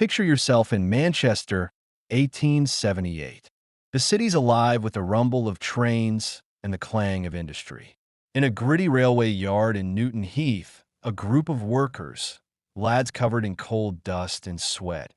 Picture yourself in Manchester, 1878. The city's alive with the rumble of trains and the clang of industry. In a gritty railway yard in Newton Heath, a group of workers, lads covered in cold dust and sweat,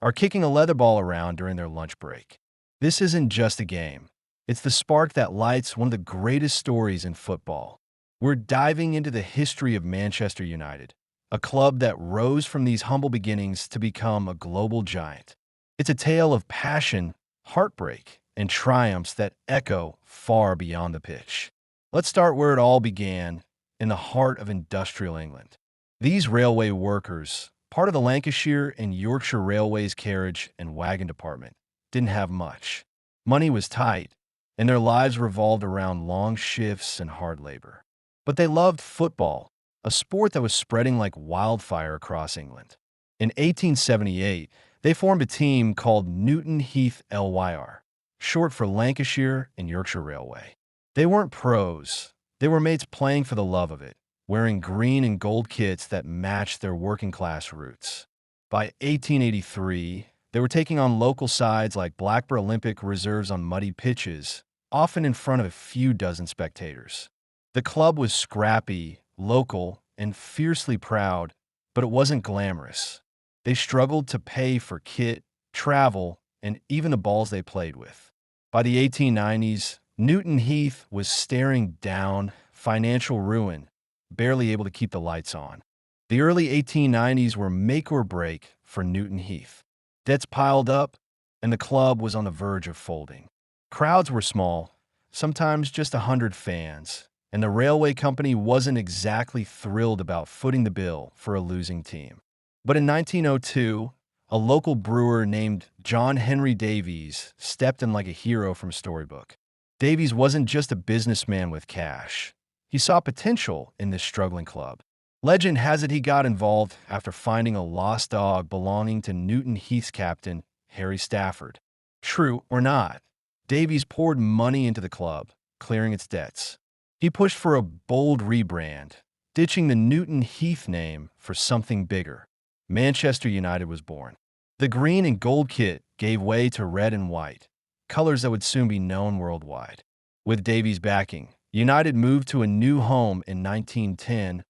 are kicking a leather ball around during their lunch break. This isn't just a game. It's the spark that lights one of the greatest stories in football. We're diving into the history of Manchester United, a club that rose from these humble beginnings to become a global giant. It's a tale of passion, heartbreak, and triumphs that echo far beyond the pitch. Let's start where it all began, in the heart of industrial England. These railway workers, part of the Lancashire and Yorkshire Railways carriage and wagon department, didn't have much. Money was tight, and their lives revolved around long shifts and hard labor. But they loved football, a sport that was spreading like wildfire across England. In 1878, they formed a team called Newton Heath LYR, short for Lancashire and Yorkshire Railway. They weren't pros. They were mates playing for the love of it, wearing green and gold kits that matched their working-class roots. By 1883, they were taking on local sides like Blackburn Olympic reserves on muddy pitches, often in front of a few dozen spectators. The club was scrappy, local, and fiercely proud, but it wasn't glamorous. They struggled to pay for kit, travel, and even the balls they played with. By the 1890s, Newton Heath was staring down financial ruin, barely able to keep the lights on. The early 1890s were make or break for Newton Heath. Debts piled up, and the club was on the verge of folding. Crowds were small, sometimes just 100 fans, and the railway company wasn't exactly thrilled about footing the bill for a losing team. But in 1902, a local brewer named John Henry Davies stepped in like a hero from a storybook. Davies wasn't just a businessman with cash. He saw potential in this struggling club. Legend has it he got involved after finding a lost dog belonging to Newton Heath's captain, Harry Stafford. True or not, Davies poured money into the club, clearing its debts. He pushed for a bold rebrand, ditching the Newton Heath name for something bigger. Manchester United was born. The green and gold kit gave way to red and white, colors that would soon be known worldwide. With Davies' backing, United moved to a new home in 1910,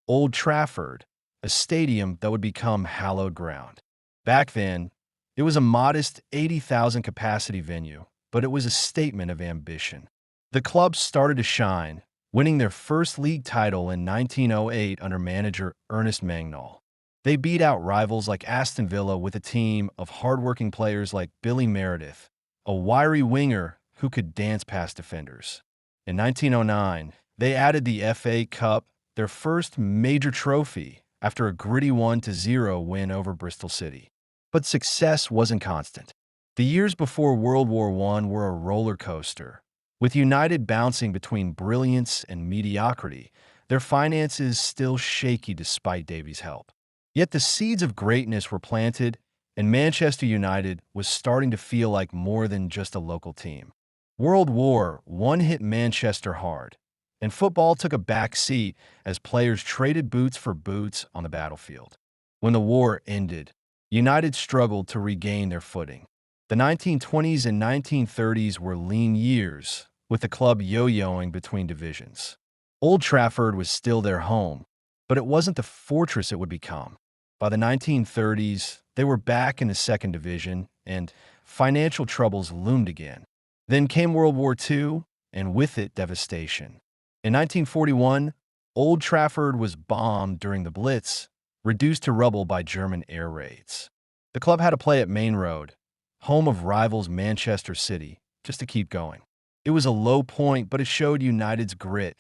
Old Trafford, a stadium that would become hallowed ground. Back then, it was a modest 80,000 capacity venue, but it was a statement of ambition. The club started to shine, winning their first league title in 1908 under manager Ernest Mangnall. They beat out rivals like Aston Villa with a team of hardworking players like Billy Meredith, a wiry winger who could dance past defenders. In 1909, they added the FA Cup, their first major trophy, after a gritty 1-0 win over Bristol City. But success wasn't constant. The years before World War I were a roller coaster. With United bouncing between brilliance and mediocrity, their finances still shaky despite Davies' help. Yet the seeds of greatness were planted, and Manchester United was starting to feel like more than just a local team. World War I hit Manchester hard, and football took a back seat as players traded boots for boots on the battlefield. When the war ended, United struggled to regain their footing. The 1920s and 1930s were lean years, with the club yo-yoing between divisions. Old Trafford was still their home, but it wasn't the fortress it would become. By the 1930s, they were back in the second division, and financial troubles loomed again. Then came World War II, and with it, devastation. In 1941, Old Trafford was bombed during the Blitz, reduced to rubble by German air raids. The club had to play at Main Road, home of rivals Manchester City, just to keep going. It was a low point, but it showed United's grit.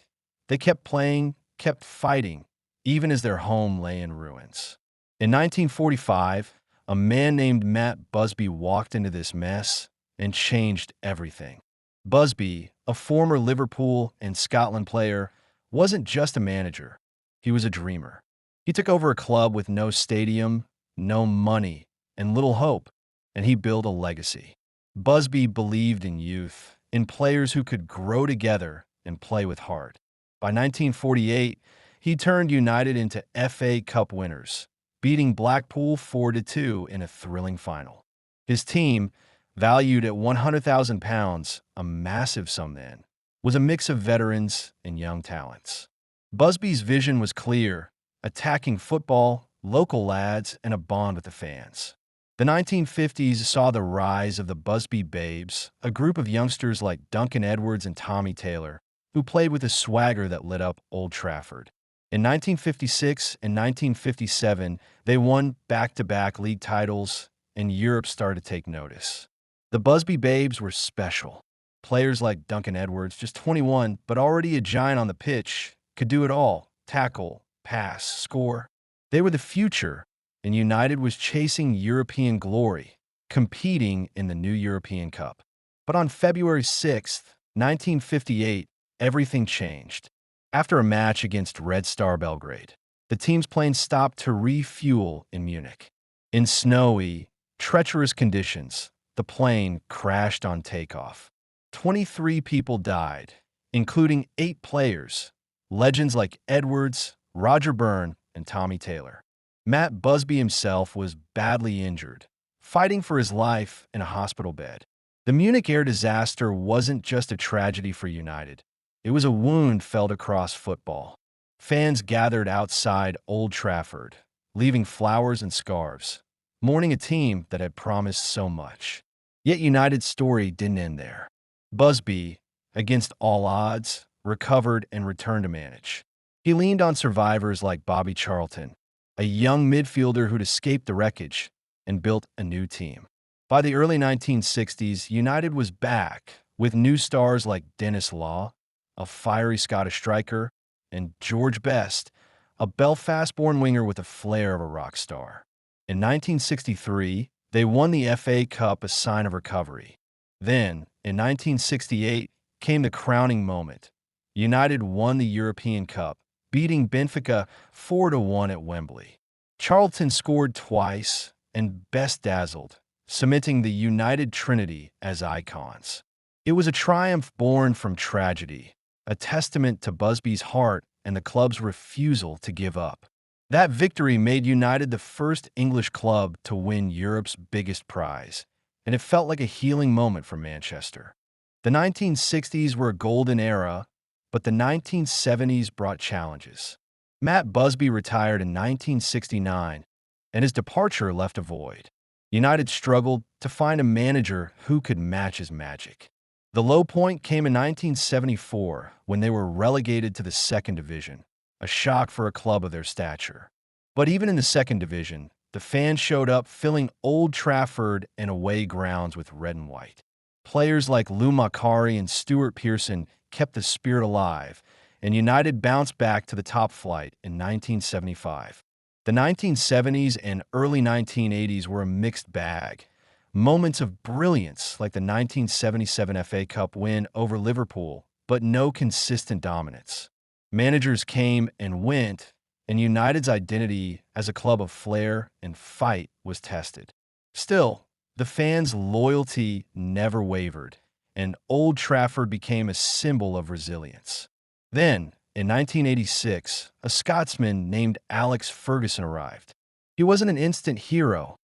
They kept playing, kept fighting, even as their home lay in ruins. In 1945, a man named Matt Busby walked into this mess and changed everything. Busby, a former Liverpool and Scotland player, wasn't just a manager. He was a dreamer. He took over a club with no stadium, no money, and little hope, and he built a legacy. Busby believed in youth, in players who could grow together and play with heart. By 1948, he turned United into FA Cup winners, beating Blackpool 4-2 in a thrilling final. His team, valued at £100,000, a massive sum then, was a mix of veterans and young talents. Busby's vision was clear: attacking football, local lads, and a bond with the fans. The 1950s saw the rise of the Busby Babes, a group of youngsters like Duncan Edwards and Tommy Taylor, who played with a swagger that lit up Old Trafford. In 1956 and 1957, they won back-to-back league titles, and Europe started to take notice. The Busby Babes were special. Players like Duncan Edwards, just 21, but already a giant on the pitch, could do it all: tackle, pass, score. They were the future, and United was chasing European glory, competing in the new European Cup. But on February 6, 1958, everything changed. After a match against Red Star Belgrade, the team's plane stopped to refuel in Munich. In snowy, treacherous conditions, the plane crashed on takeoff. 23 people died, including 8 players, legends like Edwards, Roger Byrne, and Tommy Taylor. Matt Busby himself was badly injured, fighting for his life in a hospital bed. The Munich Air Disaster wasn't just a tragedy for United. It was a wound felt across football. Fans gathered outside Old Trafford, leaving flowers and scarves, mourning a team that had promised so much. Yet United's story didn't end there. Busby, against all odds, recovered and returned to manage. He leaned on survivors like Bobby Charlton, a young midfielder who'd escaped the wreckage, and built a new team. By the early 1960s, United was back, with new stars like Dennis Law, a fiery Scottish striker, and George Best, a Belfast-born winger with a flair of a rock star. In 1963, they won the FA Cup, a sign of recovery. Then, in 1968, came the crowning moment. United won the European Cup, beating Benfica 4-1 at Wembley. Charlton scored twice, and Best dazzled, cementing the United Trinity as icons. It was a triumph born from tragedy, a testament to Busby's heart and the club's refusal to give up. That victory made United the first English club to win Europe's biggest prize, and it felt like a healing moment for Manchester. The 1960s were a golden era, but the 1970s brought challenges. Matt Busby retired in 1969, and his departure left a void. United struggled to find a manager who could match his magic. The low point came in 1974 when they were relegated to the second division, a shock for a club of their stature. But even in the second division, the fans showed up, filling Old Trafford and away grounds with red and white. Players like Lou Macari and Stuart Pearson kept the spirit alive, and United bounced back to the top flight in 1975. The 1970s and early 1980s were a mixed bag. Moments of brilliance like the 1977 FA Cup win over Liverpool, but no consistent dominance. Managers came and went, and United's identity as a club of flair and fight was tested. Still, the fans' loyalty never wavered, and Old Trafford became a symbol of resilience. Then, in 1986, a Scotsman named Alex Ferguson arrived. He wasn't an instant hero.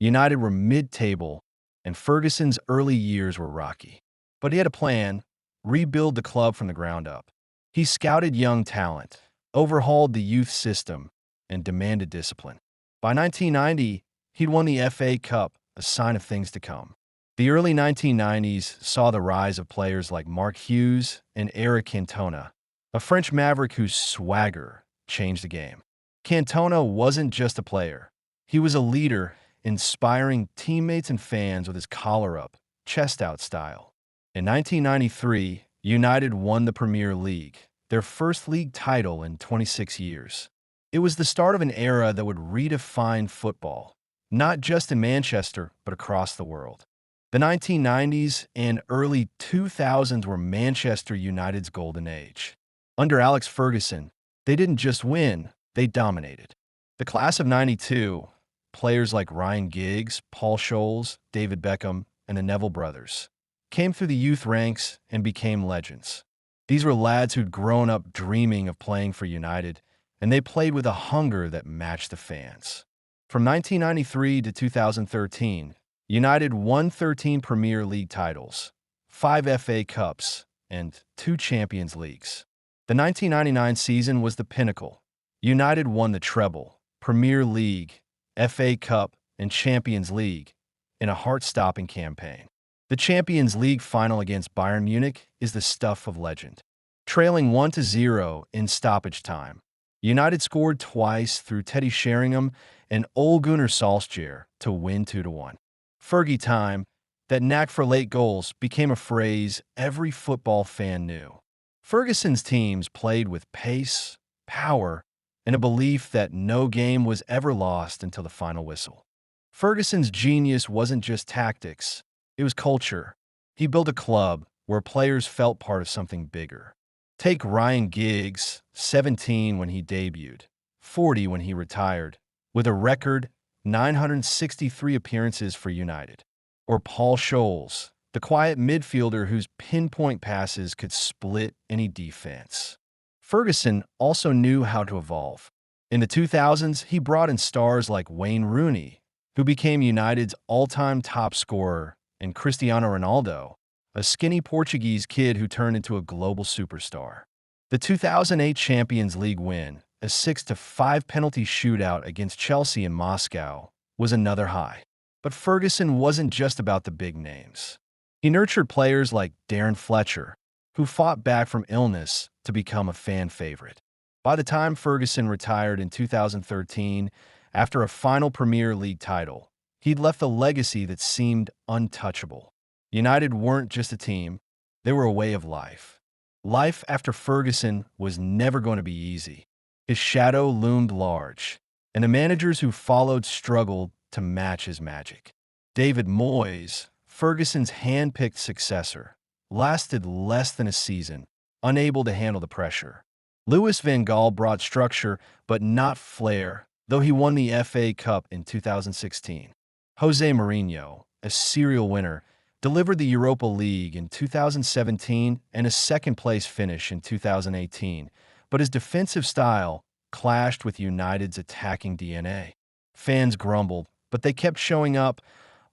United were mid-table, and Ferguson's early years were rocky. But he had a plan: rebuild the club from the ground up. He scouted young talent, overhauled the youth system, and demanded discipline. By 1990, he'd won the FA Cup, a sign of things to come. The early 1990s saw the rise of players like Mark Hughes and Eric Cantona, a French maverick whose swagger changed the game. Cantona wasn't just a player. He was a leader, inspiring teammates and fans with his collar-up, chest-out style. In 1993, United won the Premier League, their first league title in 26 years. It was the start of an era that would redefine football, not just in Manchester, but across the world. The 1990s and early 2000s were Manchester United's golden age. Under Alex Ferguson, they didn't just win, they dominated. The class of '92, players like Ryan Giggs, Paul Scholes, David Beckham, and the Neville brothers, came through the youth ranks and became legends. These were lads who'd grown up dreaming of playing for United, and they played with a hunger that matched the fans. From 1993 to 2013, United won 13 Premier League titles, 5 FA Cups, and 2 Champions Leagues. The 1999 season was the pinnacle. United won the treble, Premier League, FA Cup, and Champions League in a heart-stopping campaign. The Champions League final against Bayern Munich is the stuff of legend. Trailing 1-0 in stoppage time, United scored twice through Teddy Sheringham and Ole Gunnar Solskjaer to win 2-1. Fergie time, that knack for late goals, became a phrase every football fan knew. Ferguson's teams played with pace, power, and a belief that no game was ever lost until the final whistle. Ferguson's genius wasn't just tactics, it was culture. He built a club where players felt part of something bigger. Take Ryan Giggs, 17 when he debuted, 40 when he retired, with a record 963 appearances for United. Or Paul Scholes, the quiet midfielder whose pinpoint passes could split any defense. Ferguson also knew how to evolve. In the 2000s, he brought in stars like Wayne Rooney, who became United's all-time top scorer, and Cristiano Ronaldo, a skinny Portuguese kid who turned into a global superstar. The 2008 Champions League win, a 6-5 penalty shootout against Chelsea in Moscow, was another high. But Ferguson wasn't just about the big names. He nurtured players like Darren Fletcher, who fought back from illness to become a fan favorite. By the time Ferguson retired in 2013, after a final Premier League title, he'd left a legacy that seemed untouchable. United weren't just a team, they were a way of life. Life after Ferguson was never going to be easy. His shadow loomed large, and the managers who followed struggled to match his magic. David Moyes, Ferguson's hand-picked successor, lasted less than a season, unable to handle the pressure. Louis van Gaal brought structure, but not flair, though he won the FA Cup in 2016. Jose Mourinho, a serial winner, delivered the Europa League in 2017 and a second-place finish in 2018, but his defensive style clashed with United's attacking DNA. Fans grumbled, but they kept showing up.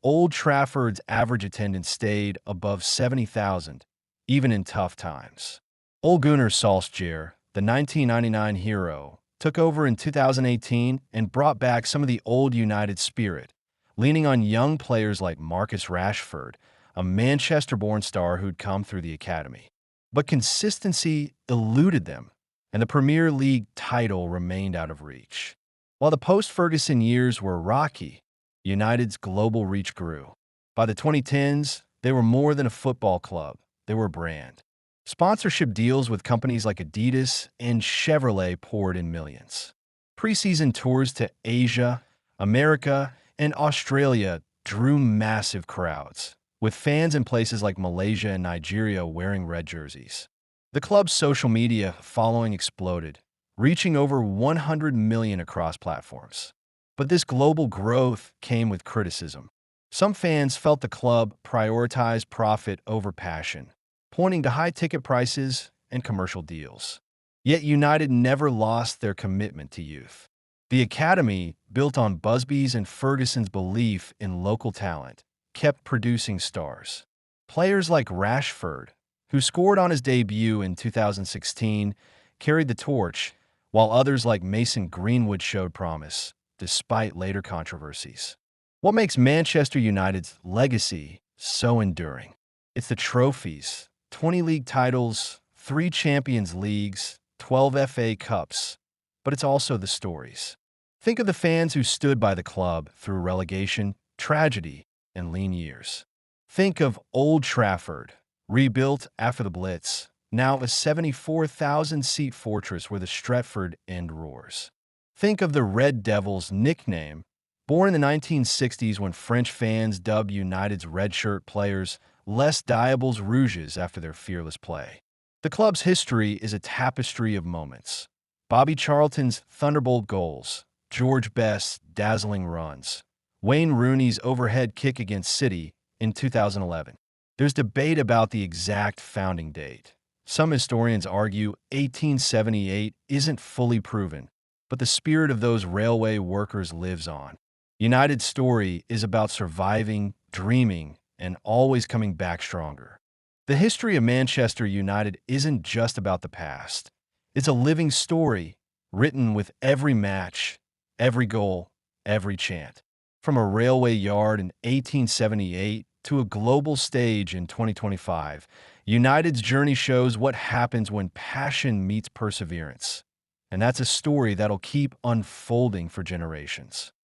Old Trafford's average attendance stayed above 70,000, even in tough times. Ole Gunnar Solskjaer, the 1999 hero, took over in 2018 and brought back some of the old United spirit, leaning on young players like Marcus Rashford, a Manchester-born star who'd come through the academy. But consistency eluded them, and the Premier League title remained out of reach. While the post-Ferguson years were rocky, United's global reach grew. By the 2010s, they were more than a football club, they were a brand. Sponsorship deals with companies like Adidas and Chevrolet poured in millions. Preseason tours to Asia, America, and Australia drew massive crowds, with fans in places like Malaysia and Nigeria wearing red jerseys. The club's social media following exploded, reaching over 100 million across platforms. But this global growth came with criticism. Some fans felt the club prioritized profit over passion, pointing to high ticket prices and commercial deals. Yet United never lost their commitment to youth. The academy, built on Busby's and Ferguson's belief in local talent, kept producing stars. Players like Rashford, who scored on his debut in 2016, carried the torch, while others like Mason Greenwood showed promise, despite later controversies. What makes Manchester United's legacy so enduring? It's the trophies, 20 league titles, 3 Champions Leagues, 12 FA Cups, but it's also the stories. Think of the fans who stood by the club through relegation, tragedy, and lean years. Think of Old Trafford, rebuilt after the Blitz, now a 74,000-seat fortress where the Stretford End roars. Think of the Red Devils nickname, born in the 1960s when French fans dubbed United's red shirt players Les Diables Rouges after their fearless play. The club's history is a tapestry of moments. Bobby Charlton's thunderbolt goals, George Best's dazzling runs, Wayne Rooney's overhead kick against City in 2011. There's debate about the exact founding date. Some historians argue 1878 isn't fully proven, but the spirit of those railway workers lives on. United's story is about surviving, dreaming, and always coming back stronger. The history of Manchester United isn't just about the past. It's a living story, written with every match, every goal, every chant. From a railway yard in 1878 to a global stage in 2025, United's journey shows what happens when passion meets perseverance. And that's a story that'll keep unfolding for generations.